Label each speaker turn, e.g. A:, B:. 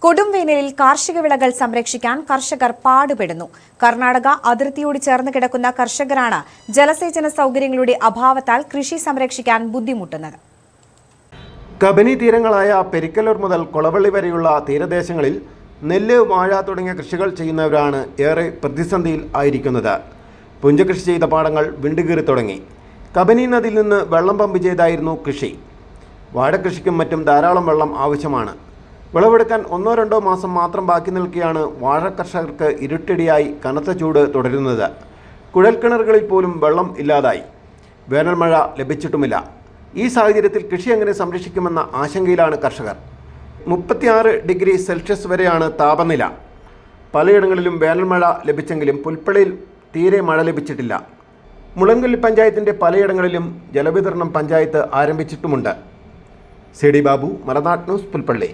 A: കൊടുംവേനലിൽ കാർഷിക വിളകൾ സംരക്ഷിക്കാൻ കർഷകർ പാടുപെടുന്നു. കർണാടക അതിർത്തിയോട് ചേർന്ന് കിടക്കുന്ന കർഷകരാണ് ജലസേചന സൗകര്യങ്ങളുടെ അഭാവത്താൽ കൃഷി സംരക്ഷിക്കാൻ ബുദ്ധിമുട്ടുന്നത്.
B: കബനി തീരങ്ങളായ പെരിക്കല്ലൂർ മുതൽ കൊളവള്ളി വരെയുള്ള തീരദേശങ്ങളിൽ നെല്ല്, വാഴ തുടങ്ങിയ കൃഷികൾ ചെയ്യുന്നവരാണ് ഏറെ പ്രതിസന്ധിയിൽ ആയിരിക്കുന്നത്. പുഞ്ചകൃഷി ചെയ്ത പാടങ്ങൾ വിണ്ടുകീറി തുടങ്ങി. കബനി നദിയിൽ നിന്ന് വെള്ളം പമ്പ് ചെയ്തായിരുന്നു കൃഷി. വാഴക്കൃഷിക്കും മറ്റും ധാരാളം വെള്ളം ആവശ്യമാണ്. വിളവെടുക്കാൻ 1-2 മാസം മാത്രം ബാക്കി നിൽക്കെയാണ് വാഴ കർഷകർക്ക് ഇരുട്ടടിയായി കനത്ത ചൂട് തുടരുന്നത്. കുഴൽക്കിണറുകളിൽ പോലും വെള്ളം ഇല്ലാതായി. വേനൽ മഴ ലഭിച്ചിട്ടുമില്ല. ഈ സാഹചര്യത്തിൽ കൃഷി എങ്ങനെ സംരക്ഷിക്കുമെന്ന ആശങ്കയിലാണ് കർഷകർ. 36 ഡിഗ്രി സെൽഷ്യസ് വരെയാണ് താപനില. പലയിടങ്ങളിലും വേനൽ മഴ ലഭിച്ചെങ്കിലും പുൽപ്പള്ളിയിൽ തീരെ മഴ ലഭിച്ചിട്ടില്ല. മുളങ്കൊല്ലി പഞ്ചായത്തിൻ്റെ പലയിടങ്ങളിലും ജലവിതരണം പഞ്ചായത്ത് ആരംഭിച്ചിട്ടുമുണ്ട്. സി ഡി ബാബു, മലനാട് ന്യൂസ്, പുൽപ്പള്ളി.